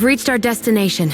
reached our destination.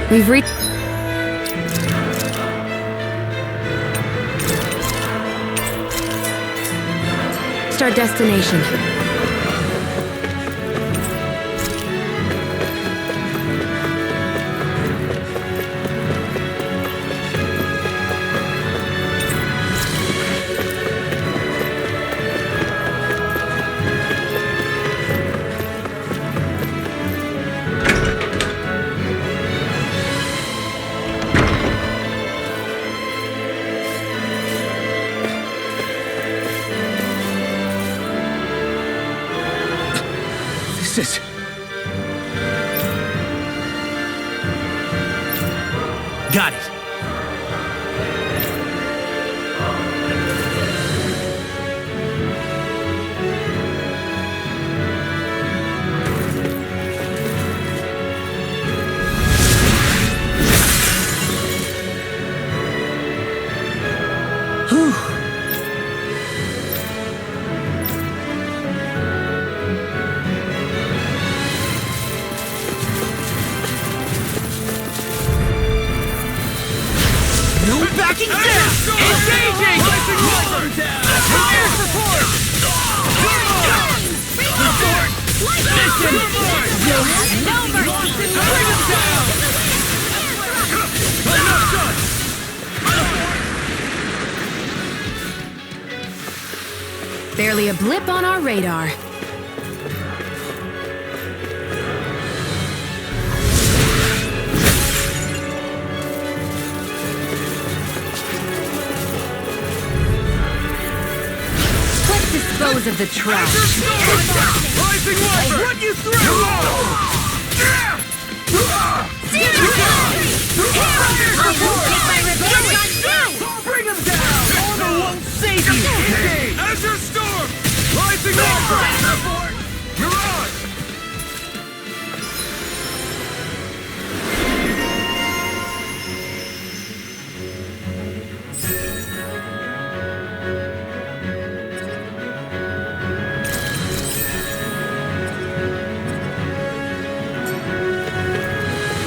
We've reached our destination. This is... Got it. Backing down! Engaging! Fire support! Report! Mission! You'll have no mercy! Bring us down! Barely a blip on our radar. Dispose of the trash. Rising water! I'll run you through! Bring him down! Armor won't save you! Azure Storm! Rising Viper! Mirage!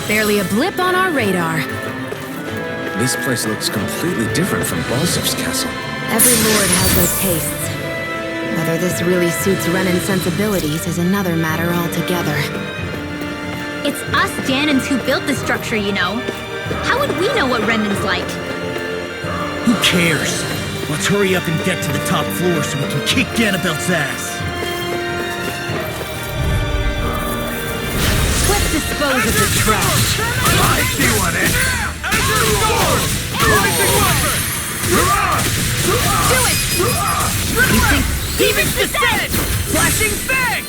Barely a blip on our radar. This place looks completely different from Balsif's castle. Every lord has their tastes. Whether this really suits Renan's sensibilities is another matter altogether. It's us Ganons who built the structure, you know. How would we know what Renan's like? Who cares? Let's hurry up and get to the top floor so we can kick Ganabelt's ass. Let's dispose of the trash. I see what it is! Azure Storm! Rising Viper! Mirage! Do it! You think Demon's Descent! Flashing Fang!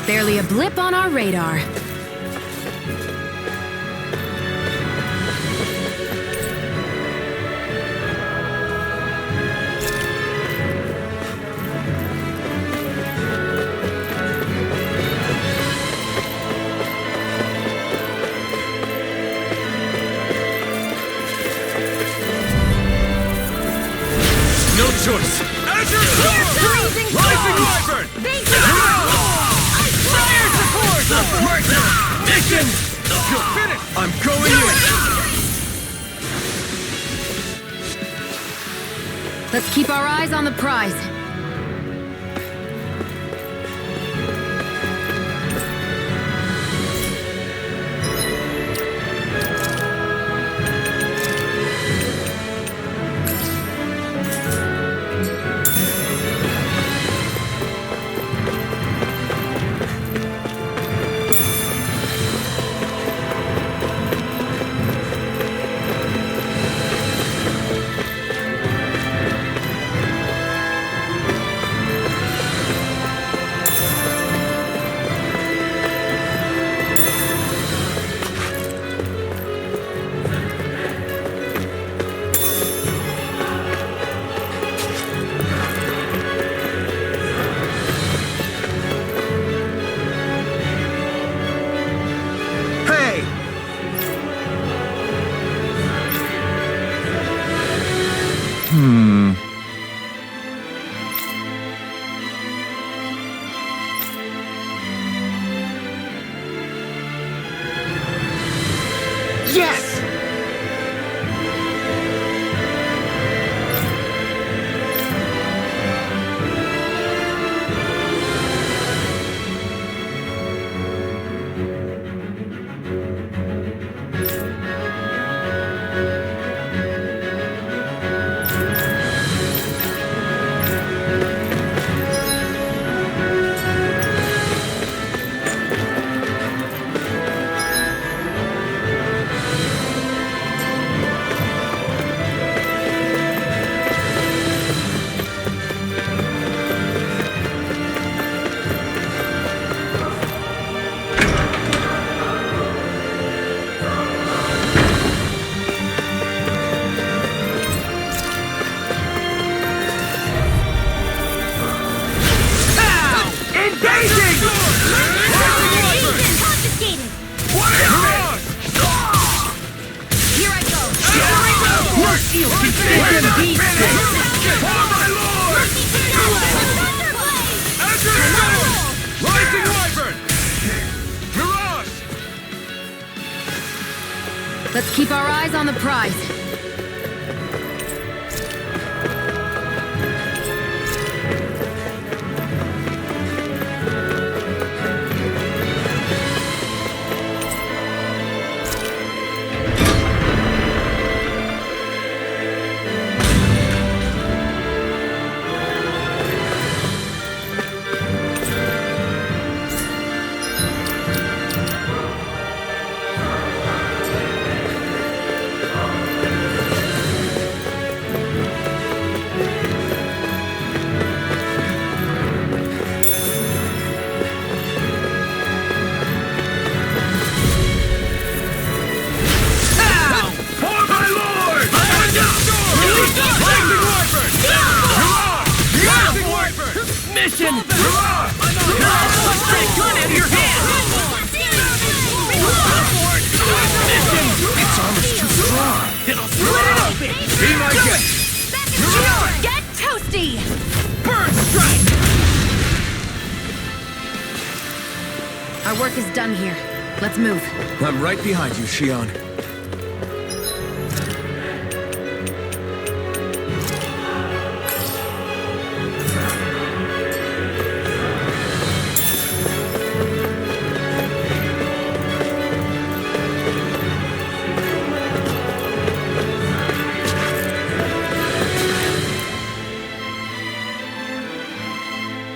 Barely a blip on our radar. No choice! Azure Storm! Rising Rising Storm! Wyvern! Big Fire support! Mission! You're finished! I'm going in! Let's keep our eyes on the prize. Yes! Let's keep our eyes on the prize. Our work is done here. Let's move. I'm right behind you, Shion.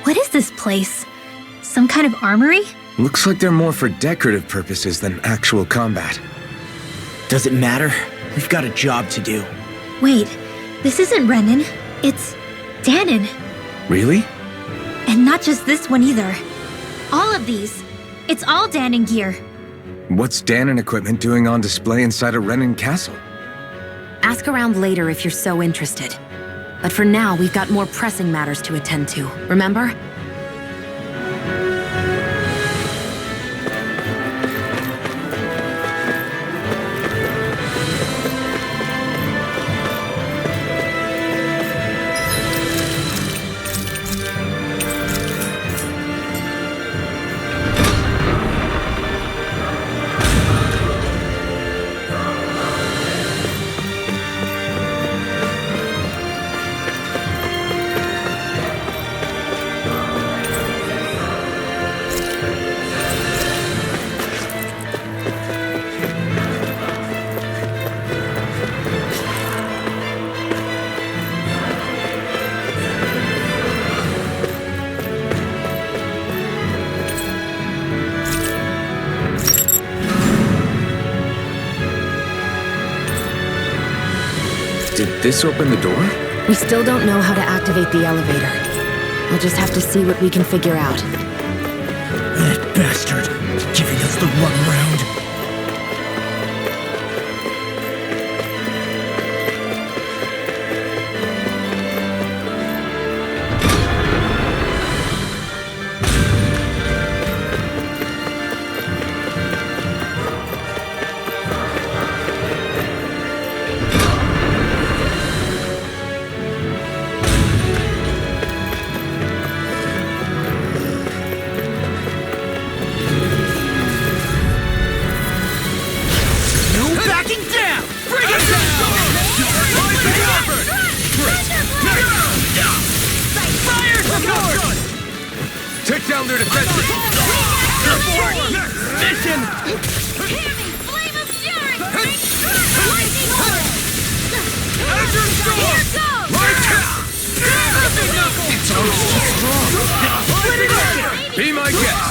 What is this place? Some kind of armory? Looks like they're more for decorative purposes than actual combat. Does it matter? We've got a job to do. Wait, this isn't Renan. It's Danon. Really? And not just this one either. All of these. It's all Danon gear. What's Danon equipment doing on display inside a Renan castle? Ask around later if you're so interested. But for now, we've got more pressing matters to attend to, remember? Did this open the door? We still don't know how to activate the elevator. We'll just have to see what we can figure out. That bastard, giving us the runaround. Take down their defenses! Mission! Flame of fury! Azure Storm! It's almost too strong! Let it out! Be my guest!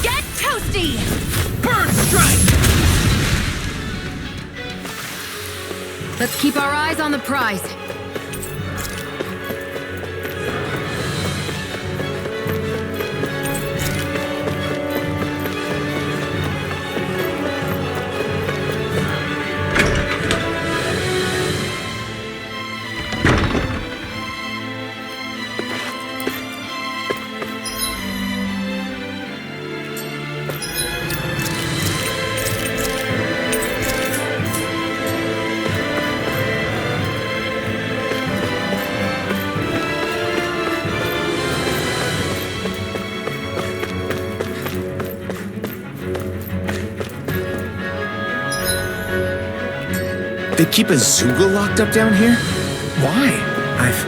Get toasty! Bird strike! Let's keep our eyes on the prize. They keep a Zoogle locked up down here? Why? I've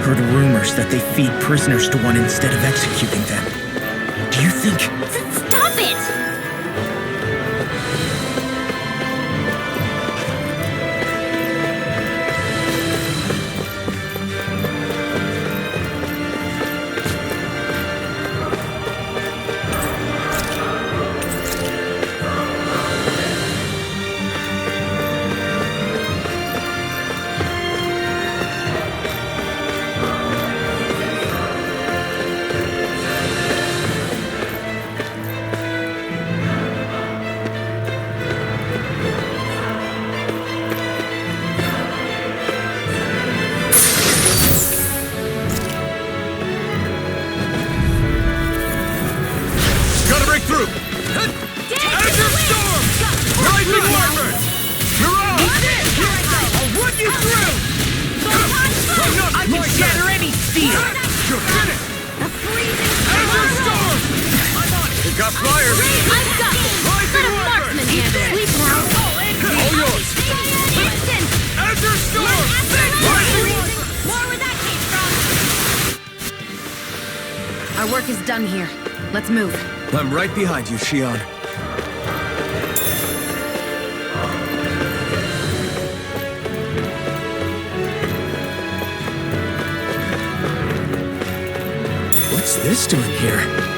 heard rumors that they feed prisoners to one instead of executing them. Do you think... Stop it! Our work is done here. Let's move. I'm right behind you, Shion. What's this doing here?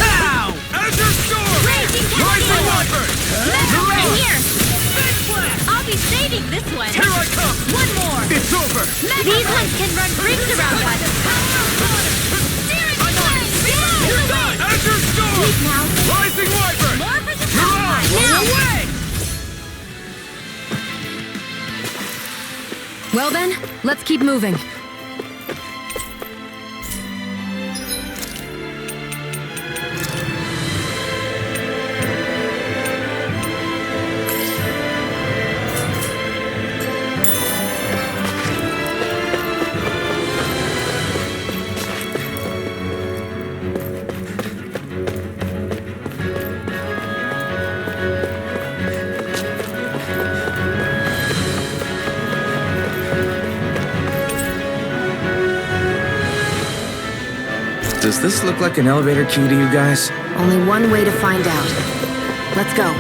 Pow! Azure Storm! Raging Rising Ganabelt! Wyvern! Right here! Big Blast! I'll be saving this one! Here I come! One more! It's over! These ones can run rings around us! Steering flame! You're done! Azure Storm! Sleep now! Rising Wyvern! More for the Mirage! now! Away! Well then, let's keep moving. Does this look like an elevator key to you guys? Only one way to find out. Let's go.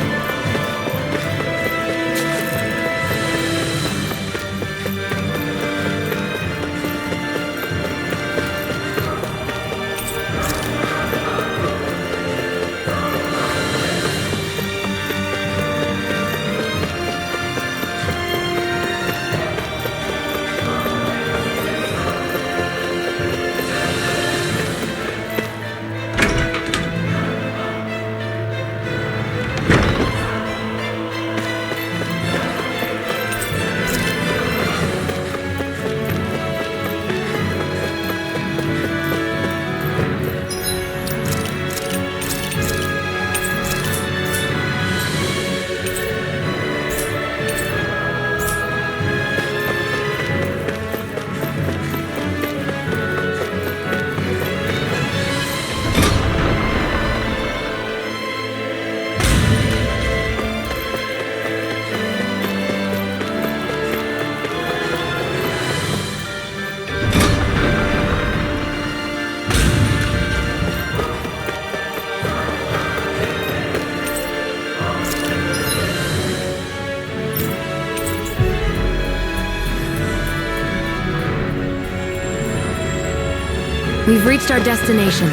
We've reached our destination.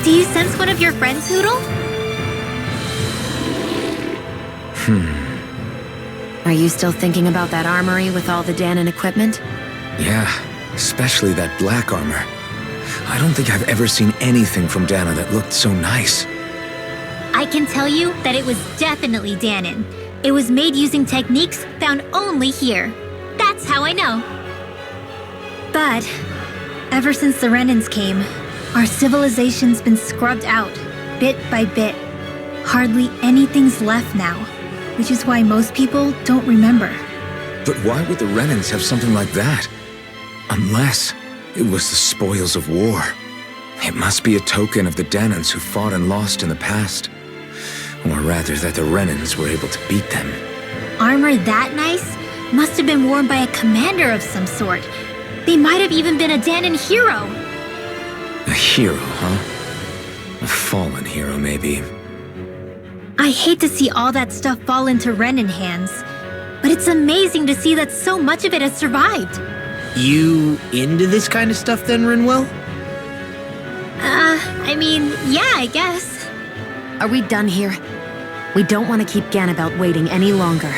Do you sense one of your friends, Hoodle? Are you still thinking about that armory with all the Danon equipment? Yeah, especially that black armor. I don't think I've ever seen anything from Dana that looked so nice. I can tell you that it was definitely Danon. It was made using techniques found only here. That's how I know. But ever since the Renans came, our civilization's been scrubbed out, bit by bit. Hardly anything's left now, which is why most people don't remember. But why would the Renans have something like that? Unless it was the spoils of war. It must be a token of the Danons who fought and lost in the past. Or rather, that the Renans were able to beat them. Armor that nice must have been worn by a commander of some sort. They might have even been a Danon hero. A hero, huh? A fallen hero, maybe. I hate to see all that stuff fall into Renan hands, but it's amazing to see that so much of it has survived. You into this kind of stuff then, Rinwell? I mean, yeah, I guess. Are we done here? We don't want to keep Ganabelt waiting any longer.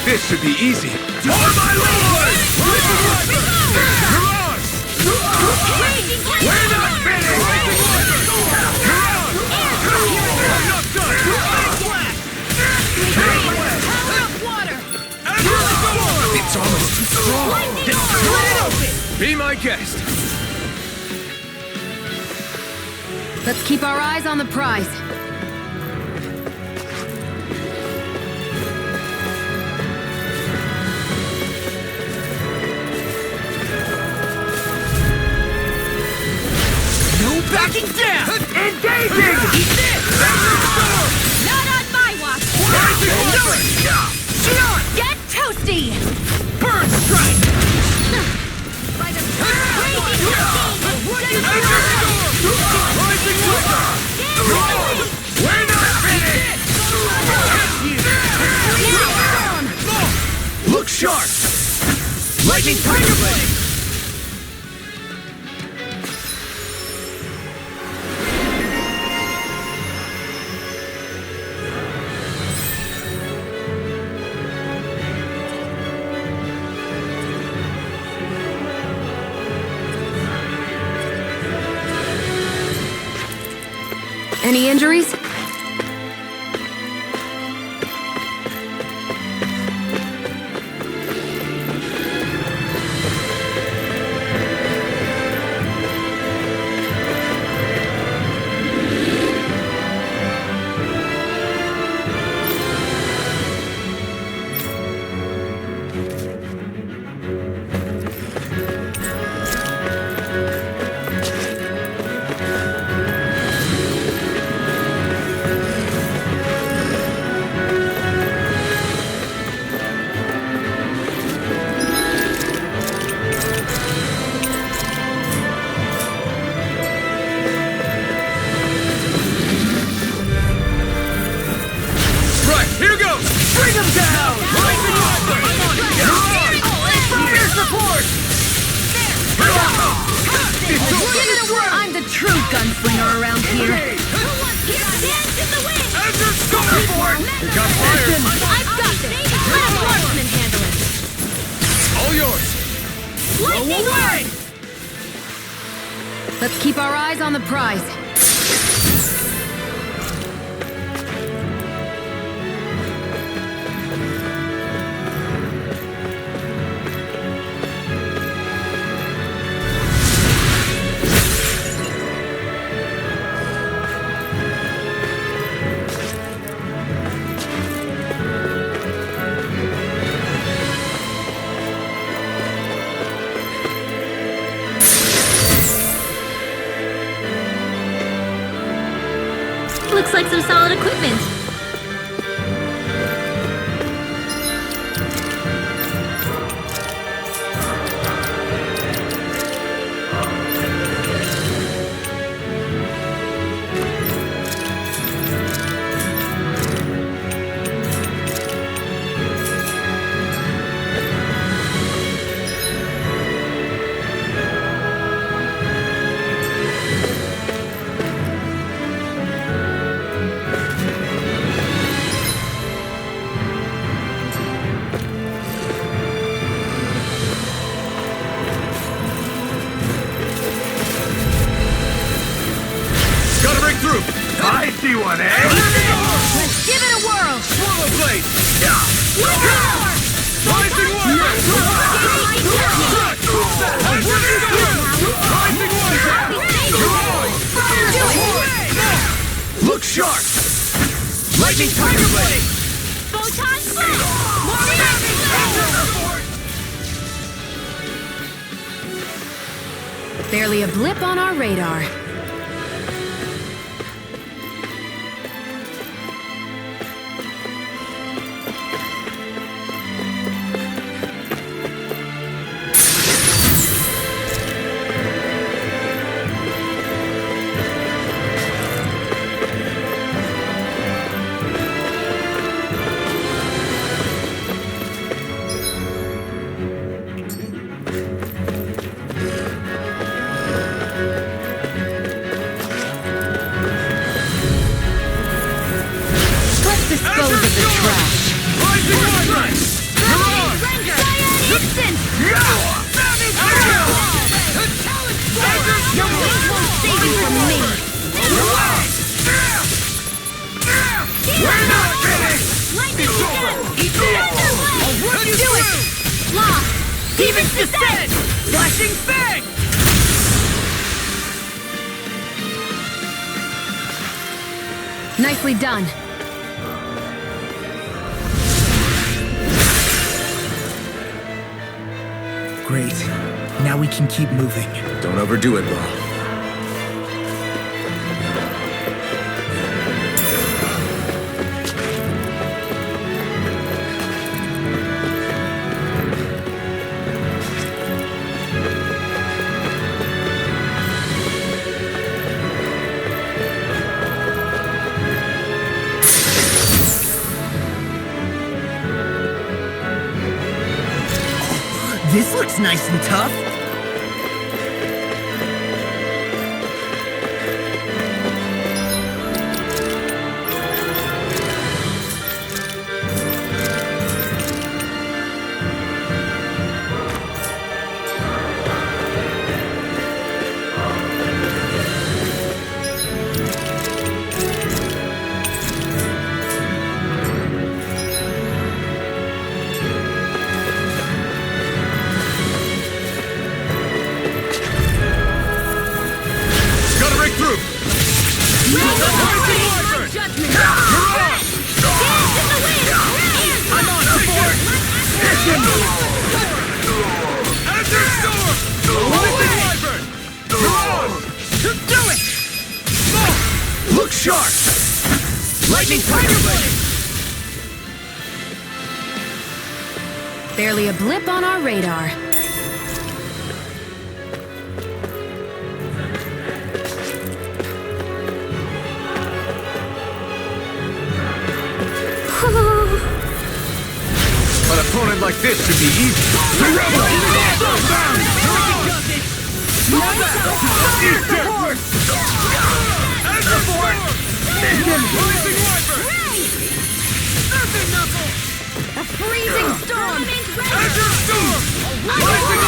This should be easy. For my lord! Mirage! We're not finished! Mirage! I'm not done! It's almost too strong! Be my guest! Let's keep our eyes on the prize. No backing down! Engaging! Not on my watch! Get toasty! Burn strike! By the crazy Rising Wither! We're not finished! Look sharp! Lightning Tiger Blade! Any injuries? Here goes! Bring him down! Rising Wither! Fire support! Give it a whirl! I'm the true gunslinger around here. Dance in the wind! Azure Storm! Here comes fire! I've got this! Let a marksman handle it! All yours! Lightning away! Let's keep our eyes on the prize. Looks like some solid equipment. Gotta break through! I see one, eh? Let's give it a whirl! Swallow blade! Rising Wither! Rising Wither! Look sharp! Lightning Tiger Blade! Photon blade! Barely a blip on our radar. Dispose of the trash. Rising Wither! Nicely done. Great. Now we can keep moving. Don't overdo it, Law. This looks nice and tough. Look sharp! Lightning Tiger Blade! Barely a blip on our radar. An opponent like this should be easy. The Rebel! A freezing storm! Azure Storm! Rising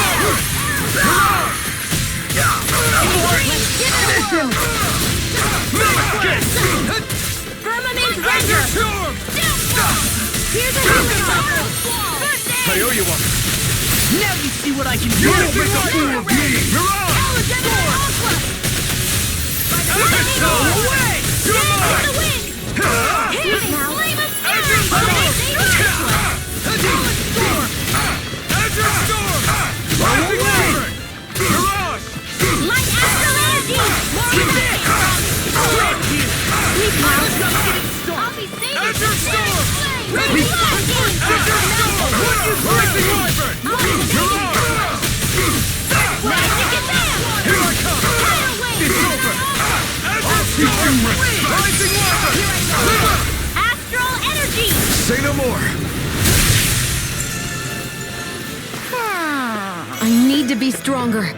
Firmament Azure Render! Storm! Here's a healing I owe you one. Now you see what I can do. You'll make a fool of me! Mirage! Away! You're mine! Azure Storm! Azure Storm! Rising Wyvern! Mirage! Light astral energy! I'll be saving Azure Storm! Ready! Azure Storm! Rising Wyvern! Mirage! Here I come! It's over! Azure Storm! Rising Wyvern! Astral energy! Say no more! I need to be stronger.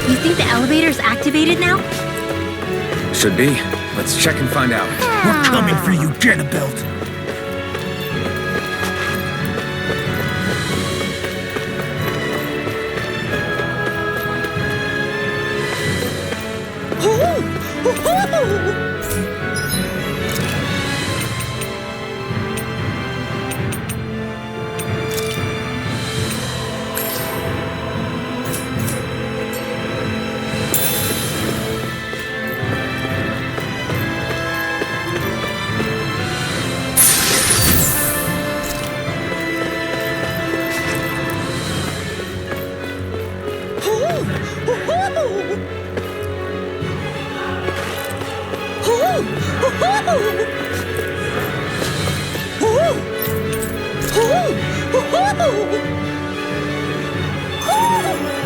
You think the elevator's activated now? Should be. Let's check and find out. We're coming for you, Ganabelt.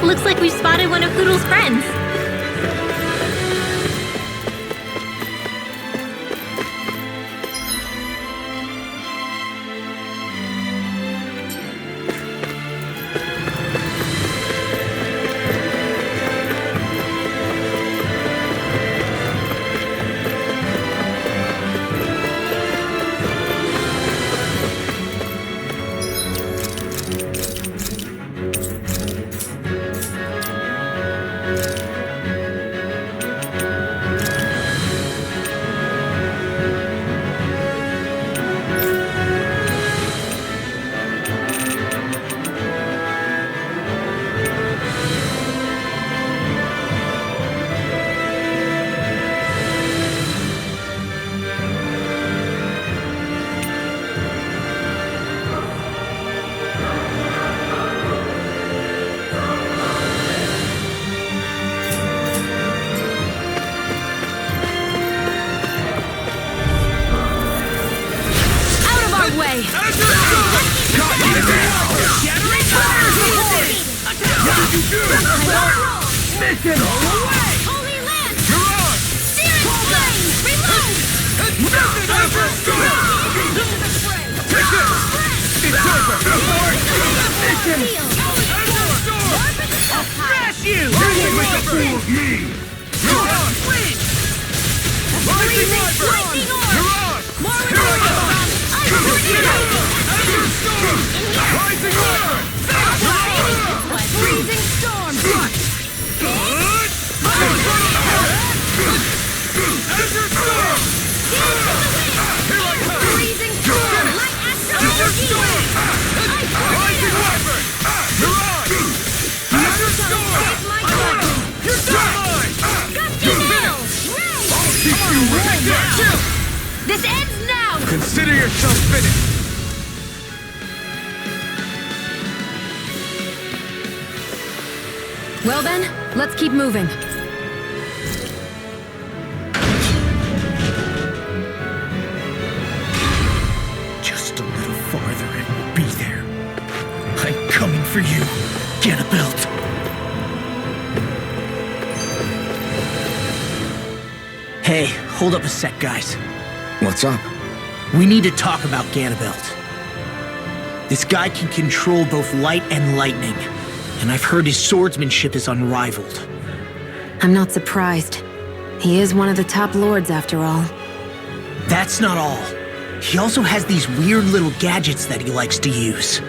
Looks like we spotted one of Poodle's friends. Mission away! Holy Lance! Mirage! Searing Flame! Reload! Take this! It's over! Mission! I'll Smash you! Don't make a fool of me! Mirage! Rising Viper! Lightning Orb! Mirage! More Here I go! Unfortunate! Rising Viper! Freezing Storm! Azure Storm! Here I come! Freezing Storm! Light Astral Energy! Rising Viper! Mirage! Azure Storm! My God! You're mine! Gusty Veil! I'll keep you right there! This ends now! Consider yourself finished! Well then, let's keep moving. Just a little farther and we'll be there. I'm coming for you, Ganabelt. Hey, hold up a sec, guys. What's up? We need to talk about Ganabelt. This guy can control both light and lightning, and I've heard his swordsmanship is unrivaled. I'm not surprised. He is one of the top lords after all. That's not all. He also has these weird little gadgets that he likes to use.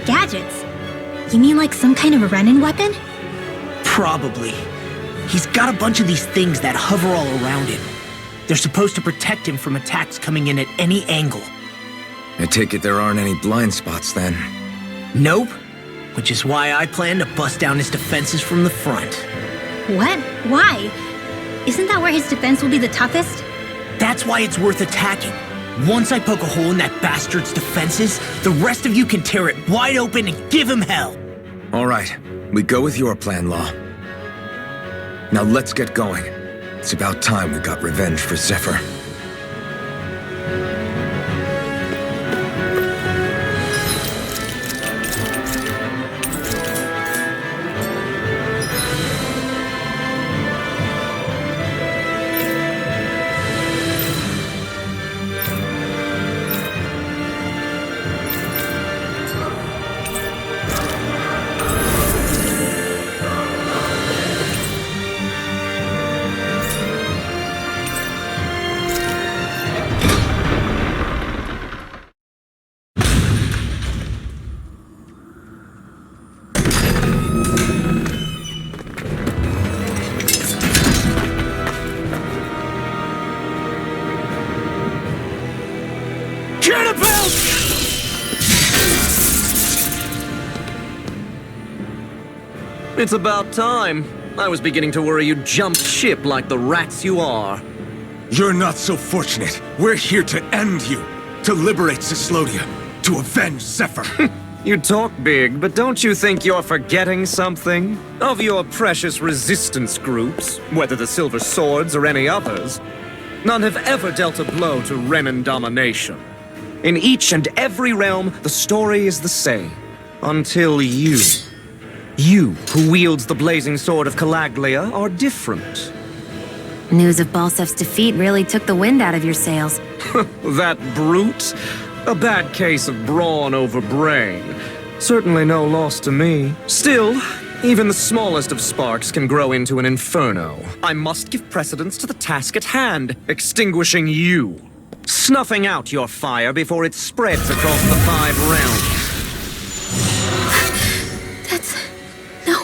Gadgets? You mean like some kind of a Renin weapon? Probably. He's got a bunch of these things that hover all around him. They're supposed to protect him from attacks coming in at any angle. I take it there aren't any blind spots then. Nope. Which is why I plan to bust down his defenses from the front. What? Why? Isn't that where his defense will be the toughest? That's why it's worth attacking. Once I poke a hole in that bastard's defenses, the rest of you can tear it wide open and give him hell. All right, we go with your plan, Law. Now let's get going. It's about time we got revenge for Zephyr. It's about time. I was beginning to worry you jumped ship like the rats you are. You're not so fortunate. We're here to end you. To liberate Cyslodia. To avenge Zephyr. You talk big, but don't you think you're forgetting something? Of your precious resistance groups, whether the Silver Swords or any others, none have ever dealt a blow to Renin domination. In each and every realm, the story is the same. Until you... You, who wields the blazing sword of Calaglia, are different. News of Balsef's defeat really took the wind out of your sails. That brute? A bad case of brawn over brain. Certainly no loss to me. Still, even the smallest of sparks can grow into an inferno. I must give precedence to the task at hand, extinguishing you. Snuffing out your fire before it spreads across the 5 realms. No.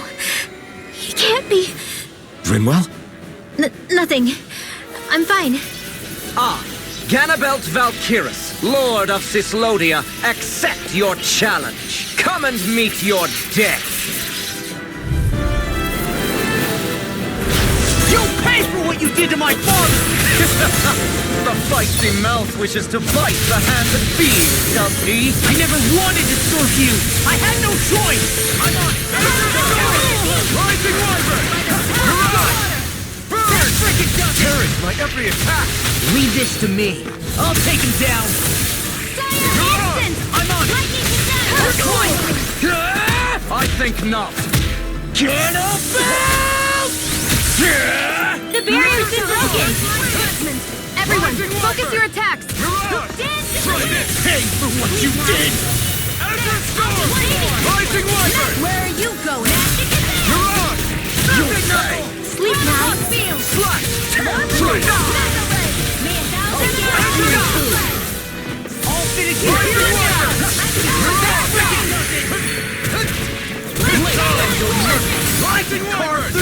He can't be. Rinwell? Nothing. I'm fine. Ah, Ganabelt Valkyris, Lord of Cyslodia, accept your challenge. Come and meet your death. You'll pay for what you did to my father! The feisty mouth wishes to bite the hand that feeds, does he? I never wanted to serve you! I had no choice! I'm on! Rising Wyvern! Mirage! Burn! Parry my every attack! Leave this to me. I'll take him down. Instant! I'm on! Lightning to death! I think not. Ganabelt! The barrier's been broken! Everyone, focus your attacks! Try this! Pay for what you did! Azure Storm! Rising Wyvern! Where are you going? Mirage! You'll say! Sleep now! Slash! Try this! All finish Rising here! Wyvern! Rising Wyvern!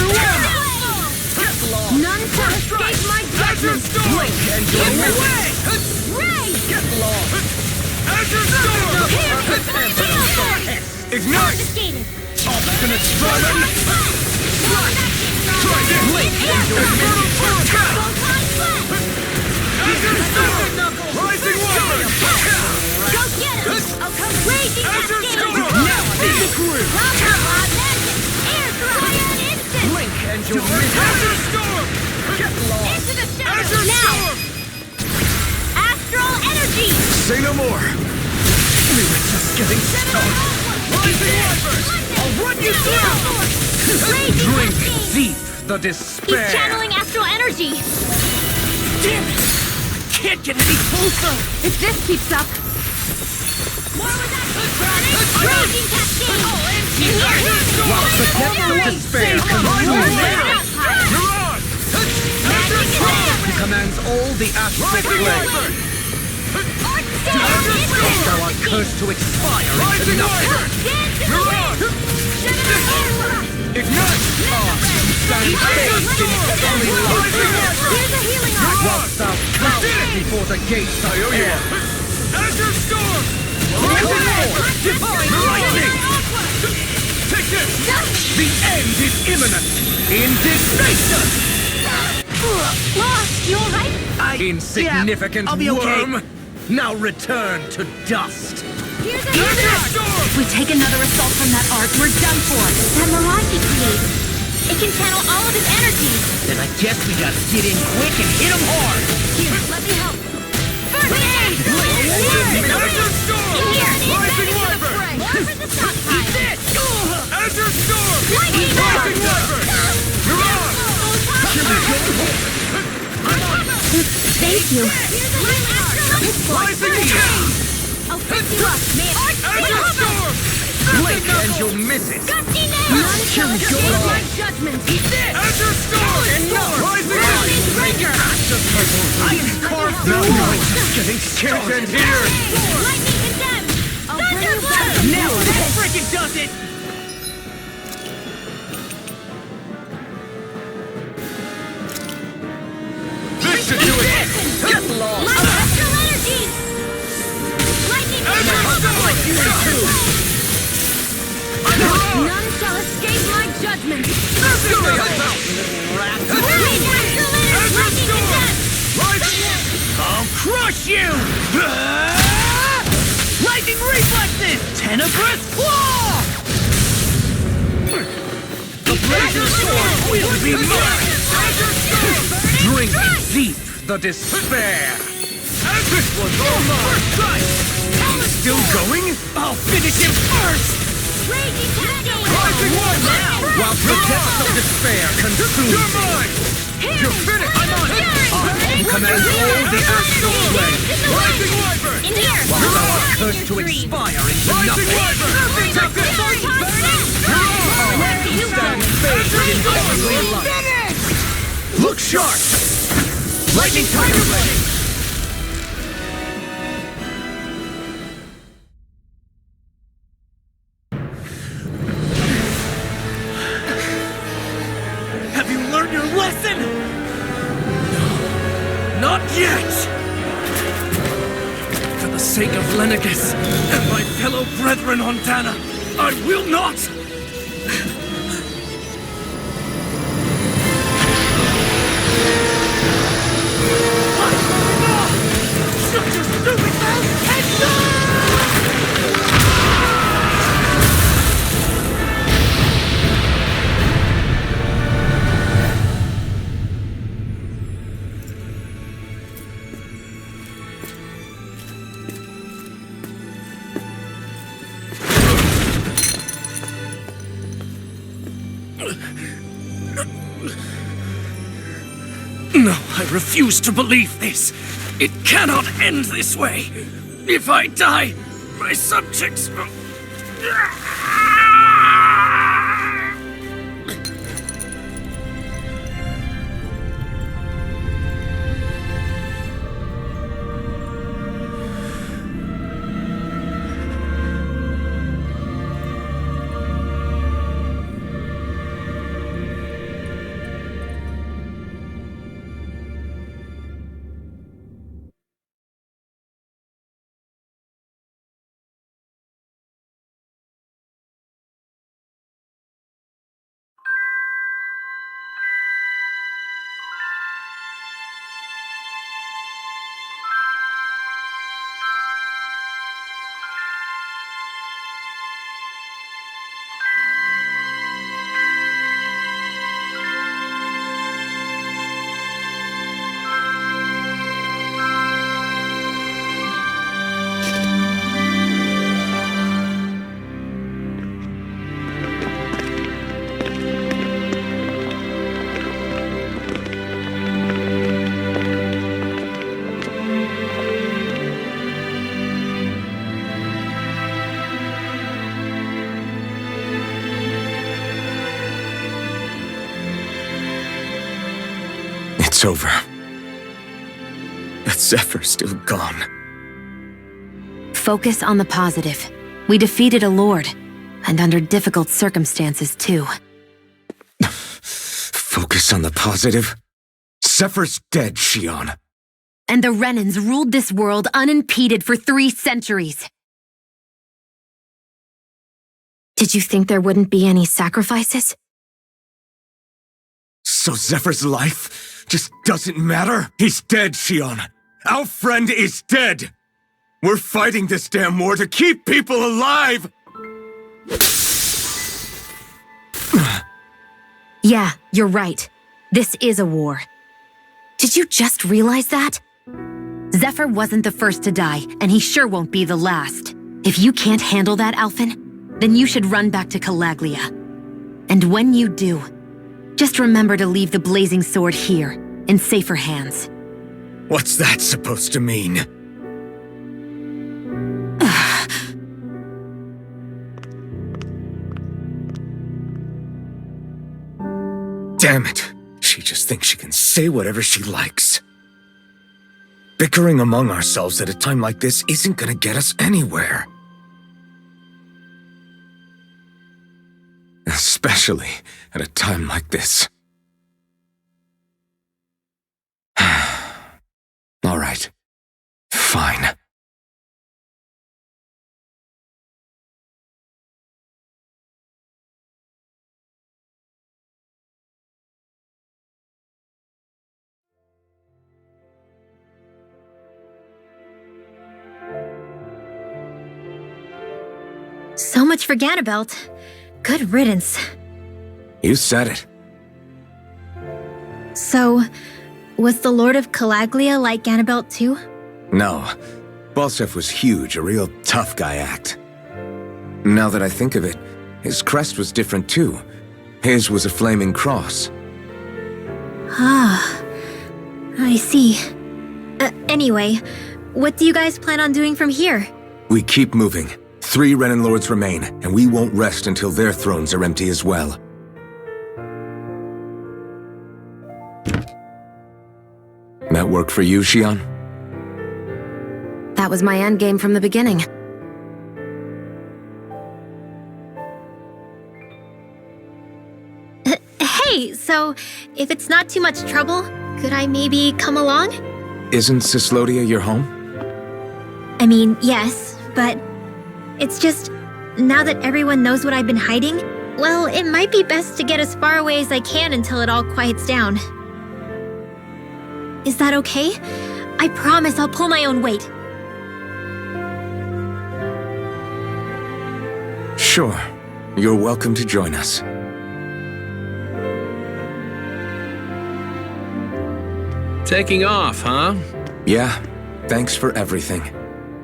None shall escape my Azure judgment! Storm! Get away! Ray! Get lost! Azure Storm! Ignite! Confiscated! Obstinate Vermin! Try this! Azure Storm! Rising Wyvern! Go get him! I'll come raging Azure cascade! Storm! Air Ion instant! Azure Storm! Into the shadows! Azure Now! Storm! Astral energy! Say no more. We were just getting started! Rising Wyvern! I'll run you through! Raging Drink cascade! deep the He's despair. channeling astral energy! Damn it! I can't get any closer! If this keeps up, More with that raging cascade! In here! While the depths of despair consume Mirage! Azure Storm! He commands all the astral planes. Thou art cursed to expire into Rising nothing. Wyvern! Mirage! Ignite! Stand faced in holy love. here's a healing arc! Whilst thou cowers before the gates of air. Azure Storm! Divine lightning! Take this! The end is imminent. Indignation! Lost! You alright? Insignificant I'll be okay. worm! Now return to dust! Here's a Azure Storm! If we take another assault from that arc, we're done for! That mirage he created. It can channel all of his energy. Then I guess we gotta get in quick and hit him hard! Here, let me help! First aid! Azure Storm! In here! Rising Wyvern! More for the stockpile! Azure Storm! Lightning Rising Wyvern! Mirage! Thank you! Rising Wyvern! I'll fix you up, man! Azure Storm! Blink and you'll miss it! Gusty None nail! shall escape my judgment! Azure Storm! Rising Wyvern! Breaker! I can carve through it! Just getting started here! Lightning condemned! Thunderblow! Now that frickin' does it! This should do it! Get lost! Astral energy! Lightning None shall escape my judgment! Scurry about, little rat! Azure Storm! Rising Wyvern! I'll crush you! Lightning reflexes! Tenebrous claw! The blazing sword will be mine! Drink deep the despair! This one's all mine! Still going? I'll finish him first! Raging cascade! Rising Wyvern! While the depths of despair consume You're mine! You're finished! I'm on it! I command all the astral planes. Rising Wyvern! In here! While thou art cursed to expire into Rising nothing. Wyvern! Take this! Stand faced in holy love. Look sharp! Lightning Tiger Blade! Have you learned your lesson? No, not yet! For the sake of Lenegus and my fellow brethren on Dana, I will not! Shut your stupid mouth and die! No, I refuse to believe this. It cannot end this way. If I die, my subjects will... It's over. That Zephyr's still gone. Focus on the positive. We defeated a lord, and under difficult circumstances, too. Focus on the positive? Zephyr's dead, Xion. And the Renans ruled this world unimpeded for 3 centuries. Did you think there wouldn't be any sacrifices? So Zephyr's life just doesn't matter? He's dead, Xion. Our friend is dead. We're fighting this damn war to keep people alive! Yeah, you're right. This is a war. Did you just realize that? Zephyr wasn't the first to die, and he sure won't be the last. If you can't handle that, Alphen, then you should run back to Calaglia. And when you do, just remember to leave the blazing sword here, in safer hands. What's that supposed to mean? Damn it! She just thinks she can say whatever she likes. Bickering among ourselves at a time like this isn't gonna get us anywhere. Especially at a time like this. All right. Fine. So much for Ganabelt. Good riddance. You said it. So, was the Lord of Calaglia like Ganabelt too? No. Balsef was huge, a real tough guy act. Now that I think of it, his crest was different too. His was a flaming cross. Ah, I see. Anyway, what do you guys plan on doing from here? We keep moving. 3 Renan Lords remain, and we won't rest until their thrones are empty as well. That work for you, Xion? That was my endgame from the beginning. Hey, so if it's not too much trouble, could I maybe come along? Isn't Cyslodia your home? I mean, yes, but it's just, now that everyone knows what I've been hiding, well, it might be best to get as far away as I can until it all quiets down. Is that okay? I promise I'll pull my own weight. Sure. You're welcome to join us. Taking off, huh? Yeah. Thanks for everything.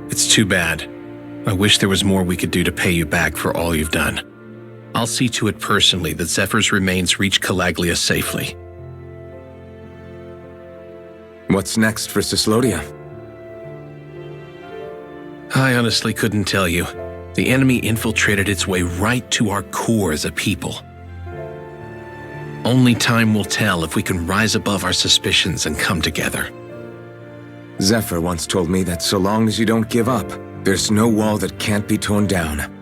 It's too bad. I wish there was more we could do to pay you back for all you've done. I'll see to it personally that Zephyr's remains reach Calaglia safely. What's next for Cyslodia? I honestly couldn't tell you. The enemy infiltrated its way right to our core as a people. Only time will tell if we can rise above our suspicions and come together. Zephyr once told me that so long as you don't give up, there's no wall that can't be torn down.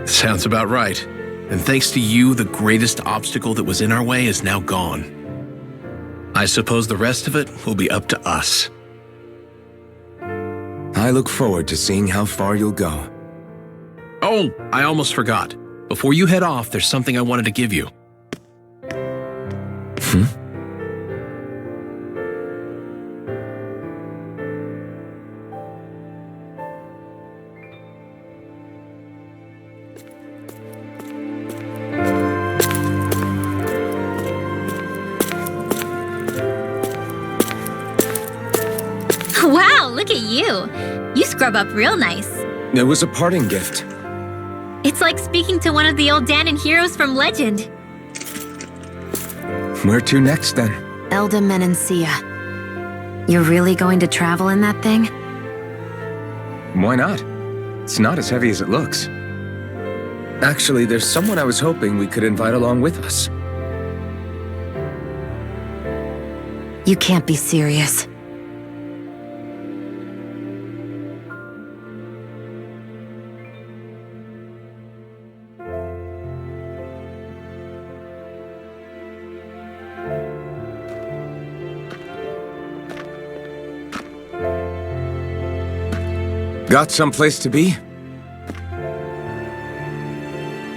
Sounds about right. And thanks to you, the greatest obstacle that was in our way is now gone. I suppose the rest of it will be up to us. I look forward to seeing how far you'll go. Oh, I almost forgot. Before you head off, there's something I wanted to give you. Wow, look at you. You scrub up real nice. It was a parting gift. It's like speaking to one of the old Danon heroes from legend. Where to next, then? Elda Menancia. You're really going to travel in that thing? Why not? It's not as heavy as it looks. Actually, there's someone I was hoping we could invite along with us. You can't be serious. Got someplace to be?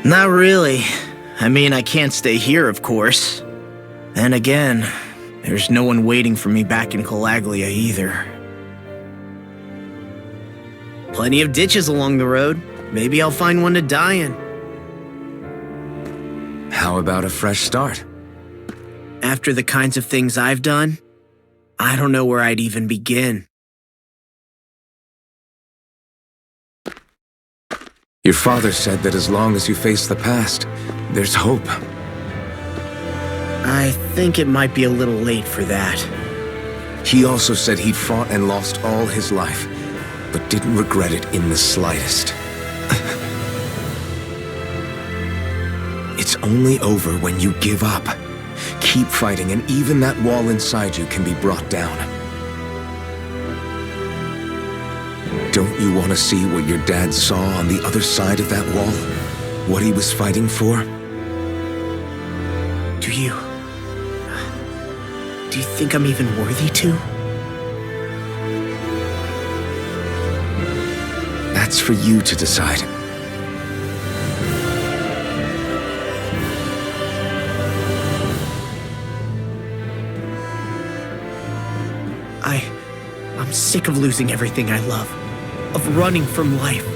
Not really. I mean, I can't stay here, of course. Then again, there's no one waiting for me back in Calaglia either. Plenty of ditches along the road. Maybe I'll find one to die in. How about a fresh start? After the kinds of things I've done, I don't know where I'd even begin. Your father said that as long as you face the past, there's hope. I think it might be a little late for that. He also said he'd fought and lost all his life, but didn't regret it in the slightest. It's only over when you give up. Keep fighting, and even that wall inside you can be brought down. Don't you want to see what your dad saw on the other side of that wall? What he was fighting for? Do you think I'm even worthy to? That's for you to decide. I'm sick of losing everything I love. Of running from life.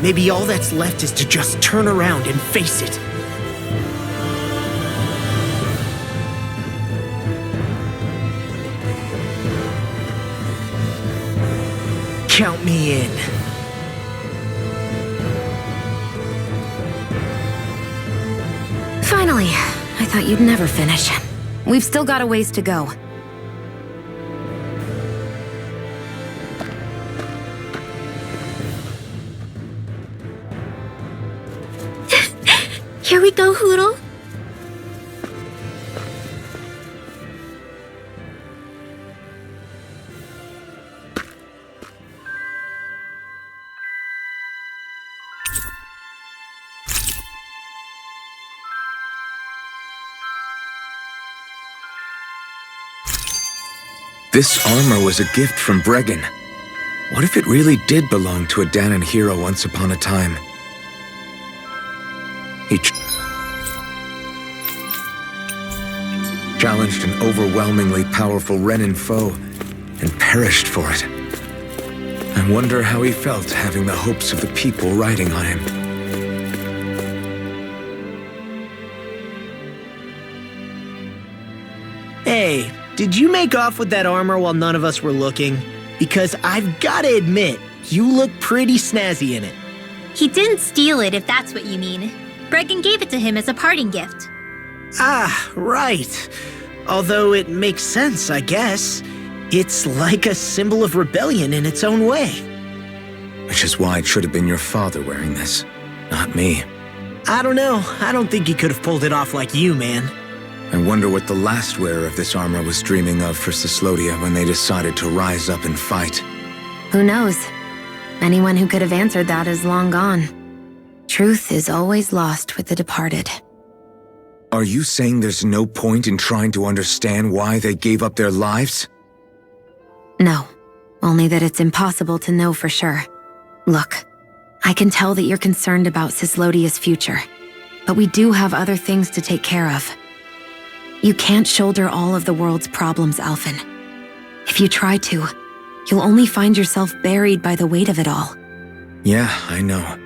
Maybe all that's left is to just turn around and face it. Count me in. Finally, I thought you'd never finish. We've still got a ways to go. Here we go, Hoodle. This armor was a gift from Bregan. What if it really did belong to a Danon hero once upon a time? He challenged an overwhelmingly powerful Renin foe and perished for it. I wonder how he felt having the hopes of the people riding on him. Hey, did you make off with that armor while none of us were looking? Because I've gotta admit, you look pretty snazzy in it. He didn't steal it, if that's what you mean. Bregan gave it to him as a parting gift. Ah, right. Although it makes sense, I guess. It's like a symbol of rebellion in its own way. Which is why it should have been your father wearing this, not me. I don't know. I don't think he could have pulled it off like you, man. I wonder what the last wearer of this armor was dreaming of for Cyslodia when they decided to rise up and fight. Who knows? Anyone who could have answered that is long gone. Truth is always lost with the departed. Are you saying there's no point in trying to understand why they gave up their lives? No, only that it's impossible to know for sure. Look, I can tell that you're concerned about Cyslodia's future, but we do have other things to take care of. You can't shoulder all of the world's problems, Alphen. If you try to, you'll only find yourself buried by the weight of it all. Yeah, I know.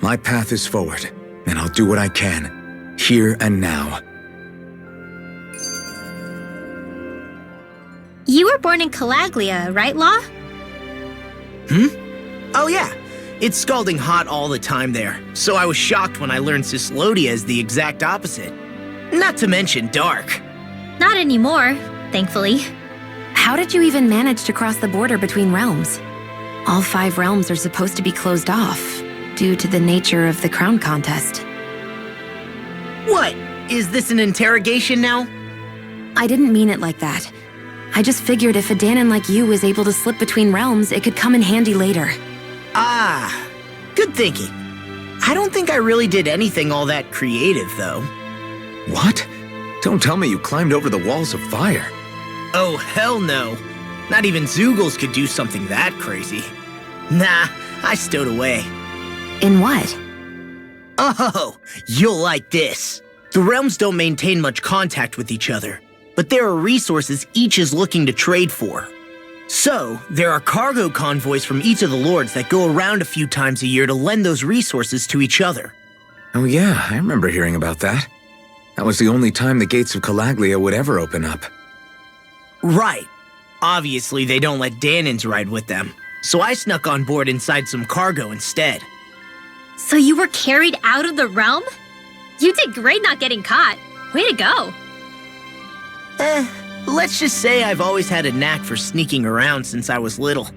My path is forward, and I'll do what I can, here and now. You were born in Calaglia, right, Law? Oh yeah. It's scalding hot all the time there, so I was shocked when I learned Cyslodia is the exact opposite. Not to mention dark. Not anymore, thankfully. How did you even manage to cross the border between realms? All 5 realms are supposed to be closed off, due to the nature of the crown contest. What? Is this an interrogation now? I didn't mean it like that. I just figured if a Danon like you was able to slip between realms, it could come in handy later. Ah, good thinking. I don't think I really did anything all that creative, though. What? Don't tell me you climbed over the walls of fire. Oh, hell no. Not even Zoogles could do something that crazy. Nah, I stowed away. In what? Oh, you'll like this. The realms don't maintain much contact with each other, but there are resources each is looking to trade for. So, there are cargo convoys from each of the lords that go around a few times a year to lend those resources to each other. Oh yeah, I remember hearing about that. That was the only time the gates of Calaglia would ever open up. Right. Obviously, they don't let Danons ride with them, so I snuck on board inside some cargo instead. So you were carried out of the realm? You did great not getting caught. Way to go. Let's just say I've always had a knack for sneaking around since I was little.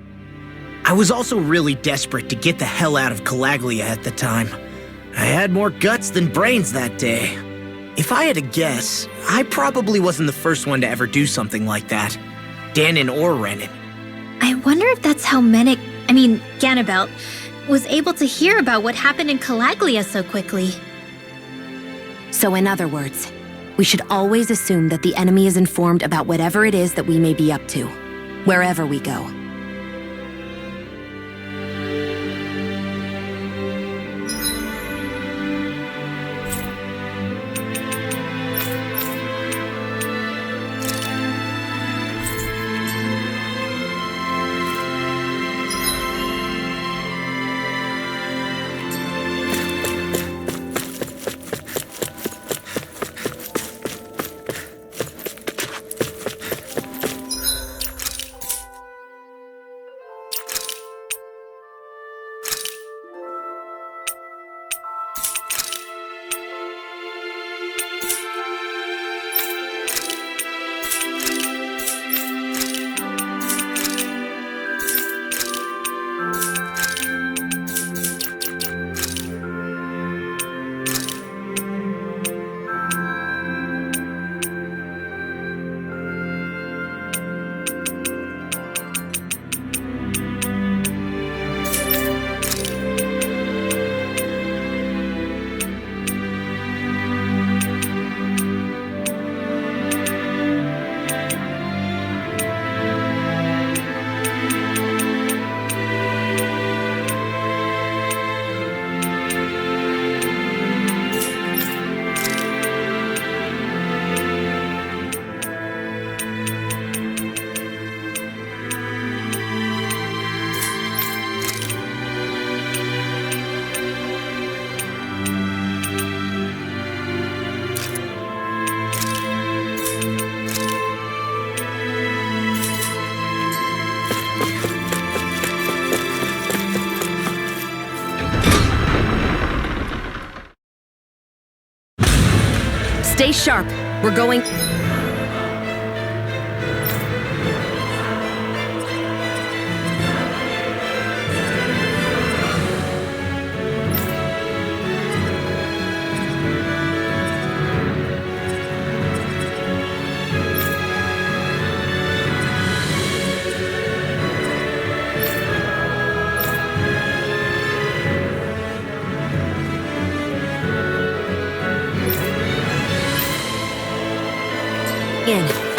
I was also really desperate to get the hell out of Calaglia at the time. I had more guts than brains that day. If I had to guess, I probably wasn't the first one to ever do something like that. Danon or Renan. I wonder if that's how Ganabelt, was able to hear about what happened in Calaglia so quickly. So in other words, we should always assume that the enemy is informed about whatever it is that we may be up to, wherever we go. Stay sharp. We're going... in.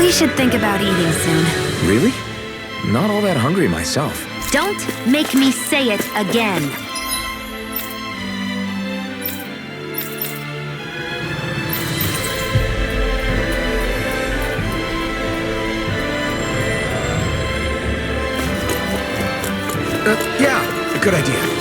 We should think about eating soon. Really? Not all that hungry myself. Don't make me say it again. Yeah, good idea.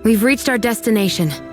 We've reached our destination.